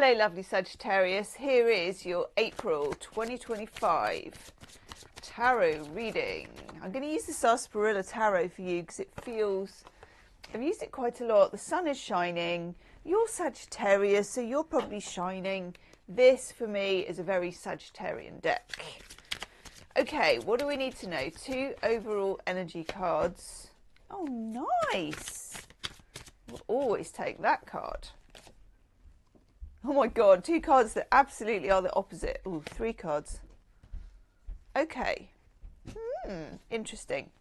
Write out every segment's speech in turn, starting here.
Hello, lovely Sagittarius. Here is your April 2025 tarot reading. I'm going to use the Sarsaparilla Tarot for you because it feels... I've used it quite a lot. The sun is shining. You're Sagittarius, so you're probably shining. This, for me, is a very Sagittarian deck. Okay, what do we need to know? 2 overall energy cards. Oh, nice. We'll always take that card. Oh my god, 2 cards that absolutely are the opposite. Oh, 3 cards. Okay. Interesting.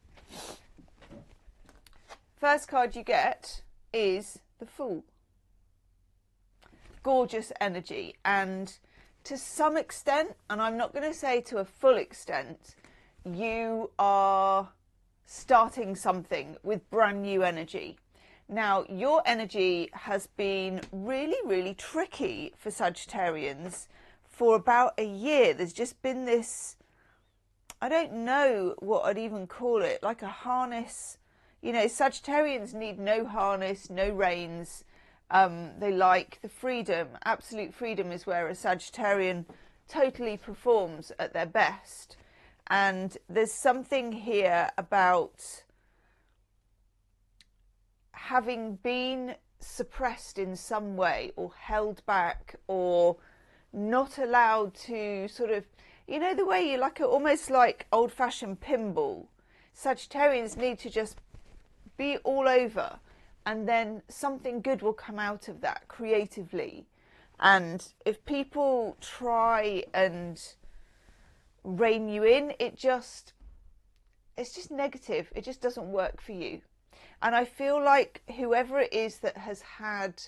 First card you get is the Fool. Gorgeous energy. And to some extent, and I'm not going to say to a full extent, you are starting something with brand new energy. Now, your energy has been really, really tricky for Sagittarians for about a year. There's just been this, I don't know what I'd even call it, like a harness. You know, Sagittarians need no harness, no reins. They like the freedom. Absolute freedom is where a Sagittarian totally performs at their best. And there's something here about having been suppressed in some way or held back or not allowed to sort of, you know, the way you like it, almost like old-fashioned pinball. Sagittarians need to just be all over, and then something good will come out of that creatively. And if people try and rein you in, it's just negative. It just doesn't work for you. And I feel like whoever it is that has had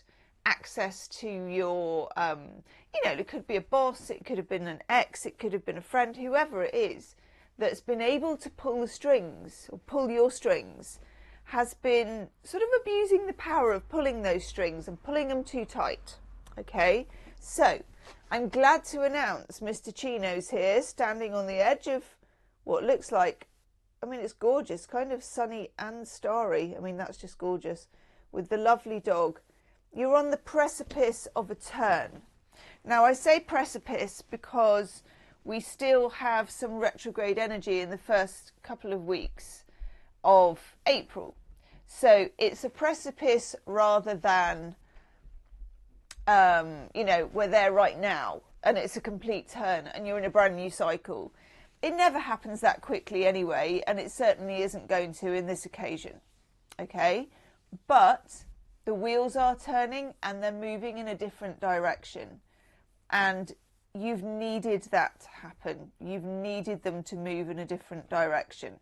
access to your, you know, it could be a boss, it could have been an ex, it could have been a friend, whoever it is that's been able to pull the strings or pull your strings, has been sort of abusing the power of pulling those strings and pulling them too tight. Okay, so I'm glad to announce Mr. Chino's here, standing on the edge of what looks like, I mean, it's gorgeous, kind of sunny and starry. I mean, that's just gorgeous. With the lovely dog. You're on the precipice of a turn. Now, I say precipice because we still have some retrograde energy in the first couple of weeks of April. So it's a precipice rather than, you know, we're there right now and it's a complete turn and you're in a brand new cycle. It never happens that quickly anyway, and it certainly isn't going to in this occasion, okay? But the wheels are turning and they're moving in a different direction. And you've needed that to happen. You've needed them to move in a different direction.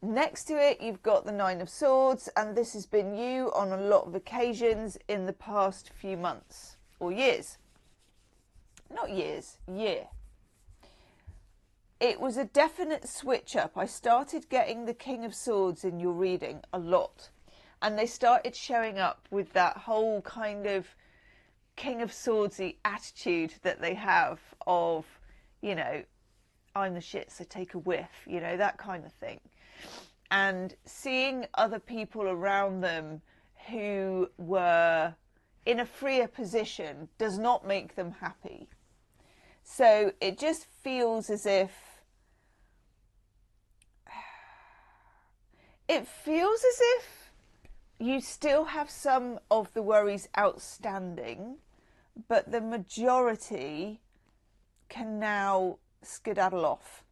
Next to it, you've got the 9 of Swords, and this has been you on a lot of occasions in the past few months or years. Not years, year. It was a definite switch up. I started getting the King of Swords in your reading a lot. And they started showing up with that whole kind of King of Swordsy attitude that they have of, you know, I'm the shit, so take a whiff, you know, that kind of thing. And seeing other people around them who were in a freer position does not make them happy. So it just feels as if you still have some of the worries outstanding, but the majority can now skedaddle off.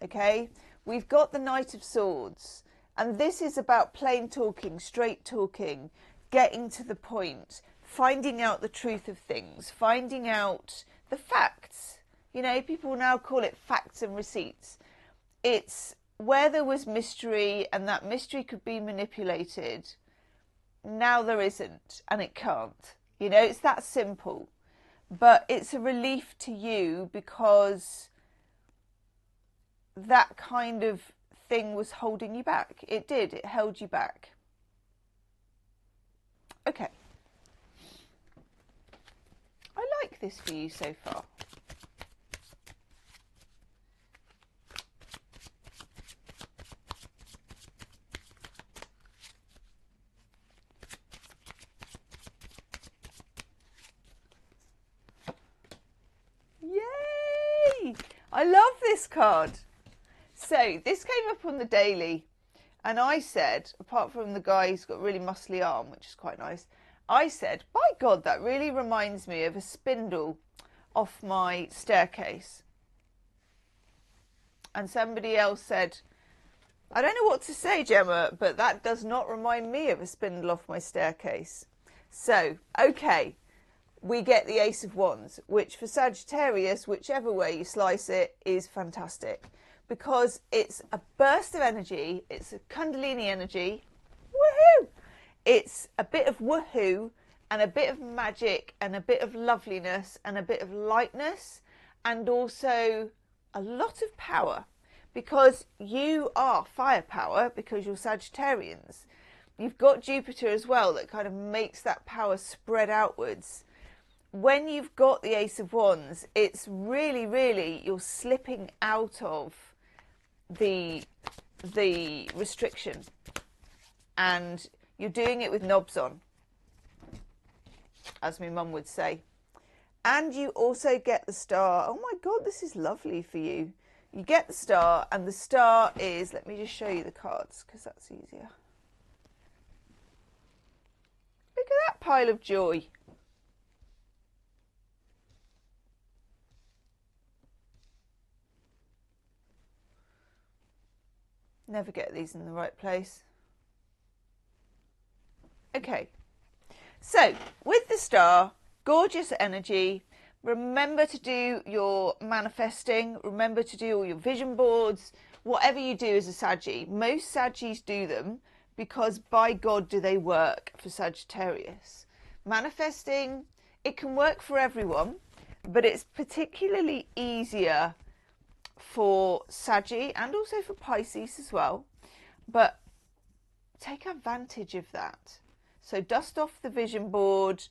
Okay? We've got the Knight of Swords, and this is about plain talking, straight talking, getting to the point, finding out the truth of things, finding out the facts. You know, people now call it facts and receipts. It's where there was mystery and that mystery could be manipulated. Now there isn't, and it can't. You know, it's that simple. But it's a relief to you because that kind of thing was holding you back. It did. It held you back. Okay. I like this for you so far. I love this card. So this came up on the daily, and I said, apart from the guy who's got a really muscly arm, which is quite nice, I said, by God, that really reminds me of a spindle off my staircase. And somebody else said, I don't know what to say, Gemma, but that does not remind me of a spindle off my staircase. So, okay, we get the Ace of Wands, which for Sagittarius, whichever way you slice it, is fantastic. Because it's a burst of energy, it's a Kundalini energy, woohoo! It's a bit of woohoo and a bit of magic and a bit of loveliness and a bit of lightness and also a lot of power, because you are firepower because you're Sagittarians. You've got Jupiter as well that kind of makes that power spread outwards. When you've got the Ace of Wands, it's really, really, you're slipping out of the restriction and you're doing it with knobs on, as my mum would say. And you also get the star. Oh my God, this is lovely for you. You get the star, and the star is, let me just show you the cards because that's easier. Look at that pile of joy. Never get these in the right place. Okay, so with the star, gorgeous energy. Remember to do your manifesting. Remember to do all your vision boards. Whatever you do as a Saggy. Most Saggies do them because by God do they work for Sagittarius. Manifesting, it can work for everyone, but it's particularly easier for Saggy and also for Pisces as well. But take advantage of that. So dust off the vision board.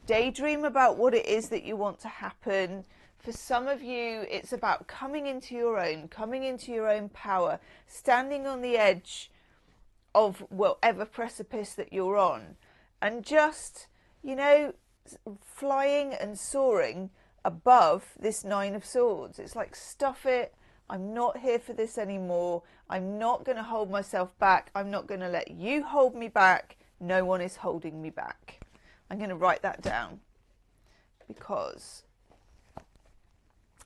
Daydream about what it is that you want to happen. For some of you, it's about coming into your own power, standing on the edge of whatever precipice that you're on, and just, you know, flying and soaring above this Nine of Swords. It's like, stuff it. I'm not here for this anymore. I'm not going to hold myself back. I'm not going to let you hold me back. No one is holding me back. I'm going to write that down because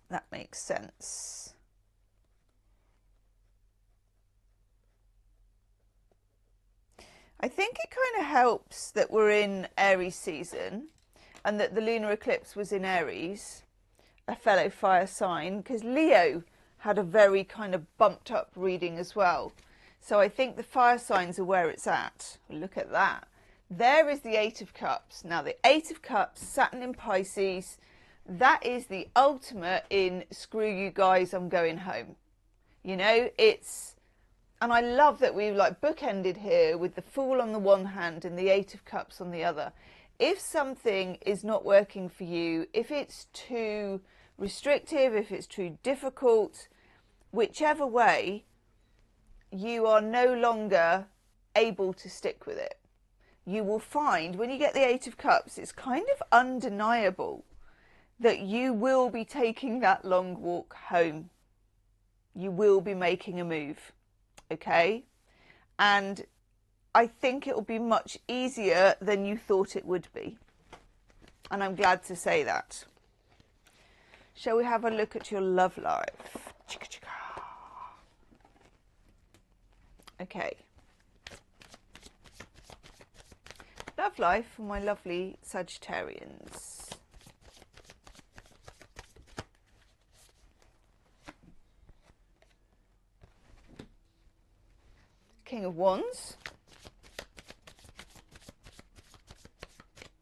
that makes sense. I think it kind of helps that we're in Aries season and that the lunar eclipse was in Aries, a fellow fire sign, because Leo had a very kind of bumped up reading as well. So I think the fire signs are where it's at. Look at that. There is the Eight of Cups. Now the Eight of Cups, Saturn in Pisces, that is the ultimate in screw you guys, I'm going home. You know, it's, and I love that we've like bookended here with the Fool on the one hand and the Eight of Cups on the other. If something is not working for you, if it's too restrictive, if it's too difficult, whichever way, you are no longer able to stick with it. You will find when you get the Eight of Cups, it's kind of undeniable that you will be taking that long walk home. You will be making a move, okay? And I think it will be much easier than you thought it would be. And I'm glad to say that. Shall we have a look at your love life? Okay. Love life for my lovely Sagittarians. King of Wands.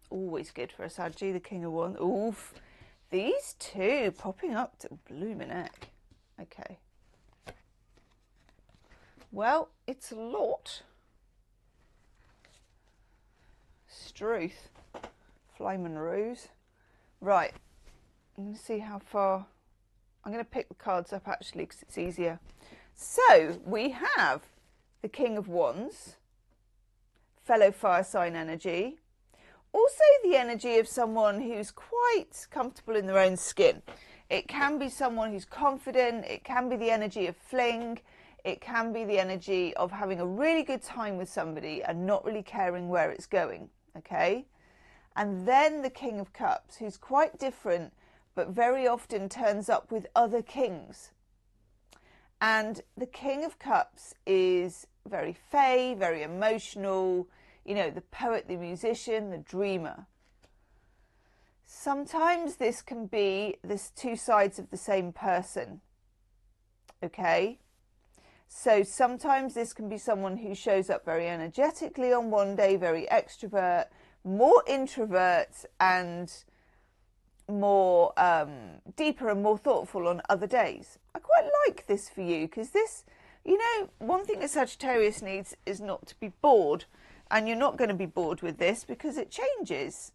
Always good for a Saggy, the King of Wands. Oof. These two popping up to blooming heck. Okay. Well, it's a lot. Struth, Flamin' Rose. Right, I'm going to see how far. I'm going to pick the cards up actually because it's easier. So we have the King of Wands, fellow fire sign energy. Also the energy of someone who's quite comfortable in their own skin. It can be someone who's confident. It can be the energy of fling. It can be the energy of having a really good time with somebody and not really caring where it's going, okay? And then the King of Cups, who's quite different, but very often turns up with other kings. And the King of Cups is very fey, very emotional, you know, the poet, the musician, the dreamer. Sometimes this can be this two sides of the same person, okay? So sometimes this can be someone who shows up very energetically on one day, very extrovert, more introvert and more deeper and more thoughtful on other days. I quite like this for you because this, you know, one thing that Sagittarius needs is not to be bored, and you're not going to be bored with this because it changes,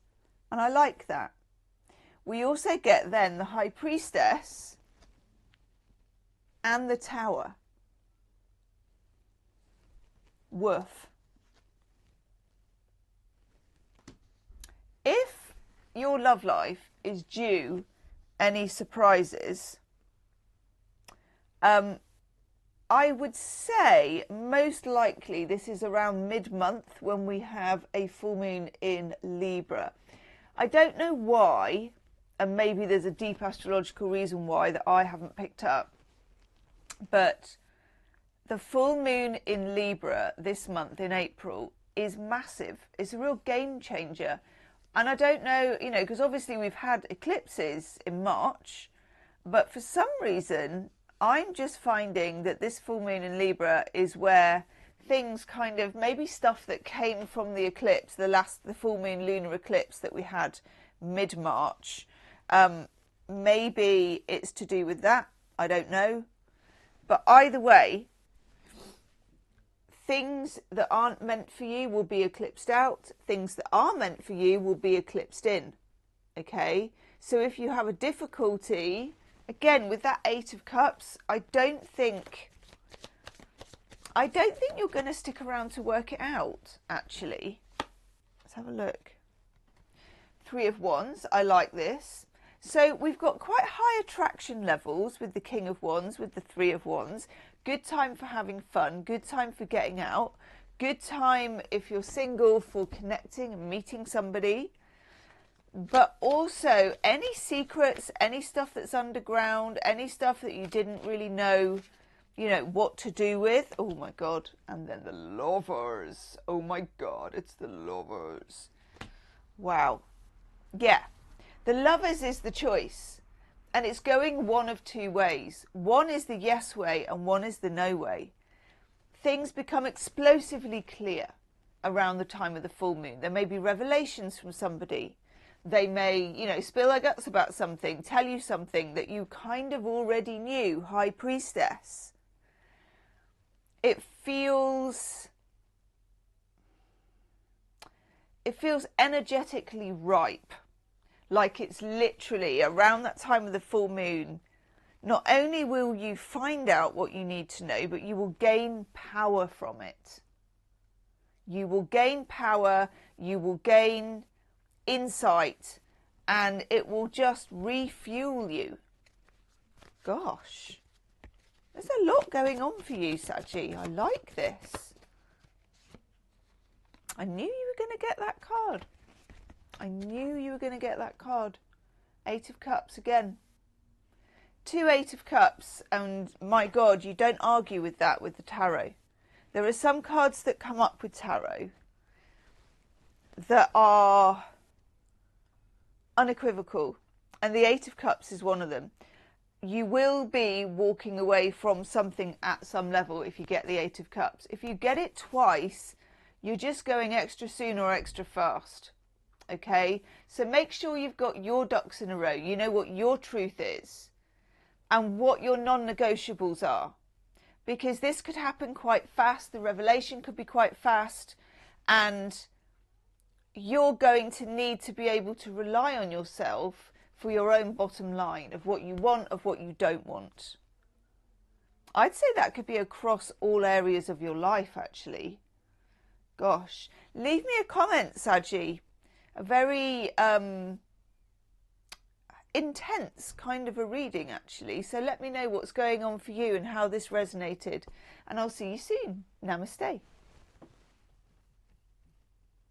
and I like that. We also get then the High Priestess and the Tower. Woof. If your love life is due any surprises, I would say most likely this is around mid-month when we have a full moon in Libra. I don't know why, and maybe there's a deep astrological reason why that I haven't picked up, but the full moon in Libra this month in April is massive. It's a real game changer. And I don't know, you know, because obviously we've had eclipses in March, but for some reason, I'm just finding that this full moon in Libra is where things kind of, maybe stuff that came from the eclipse, the full moon lunar eclipse that we had mid-March, maybe it's to do with that. I don't know. But either way, things that aren't meant for you will be eclipsed out. Things that are meant for you will be eclipsed in. Okay? So if you have a difficulty, again, with that Eight of Cups, I don't think you're going to stick around to work it out, actually. Let's have a look. Three of Wands. I like this. So we've got quite high attraction levels with the King of Wands, with the Three of Wands. Good time for having fun, good time for getting out, good time if you're single for connecting and meeting somebody. But also any secrets, any stuff that's underground, any stuff that you didn't really know, you know, what to do with. Oh my God. And then the Lovers. Oh my God, it's the Lovers. Wow. Yeah. The Lovers is the choice. And it's going one of two ways. One is the yes way and one is the no way. Things become explosively clear around the time of the full moon. There may be revelations from somebody. They may, you know, spill their guts about something, tell you something that you kind of already knew. High Priestess. It feels energetically ripe. Like it's literally around that time of the full moon. Not only will you find out what you need to know, but you will gain power from it. You will gain power, you will gain insight, and it will just refuel you. Gosh, there's a lot going on for you, Saggy. I like this. I knew you were going to get that card. I knew you were going to get that card. Eight of Cups again. Two Eight of Cups, and my God, you don't argue with that with the tarot. There are some cards that come up with tarot that are unequivocal, and the Eight of Cups is one of them. You will be walking away from something at some level if you get the Eight of Cups. If you get it twice, you're just going extra soon or extra fast. Okay, so make sure you've got your ducks in a row. You know what your truth is and what your non-negotiables are, because this could happen quite fast. The revelation could be quite fast, and you're going to need to be able to rely on yourself for your own bottom line of what you want, of what you don't want. I'd say that could be across all areas of your life, actually. Gosh, leave me a comment, Saggy. A very intense kind of a reading, actually. So let me know what's going on for you and how this resonated. And I'll see you soon. Namaste.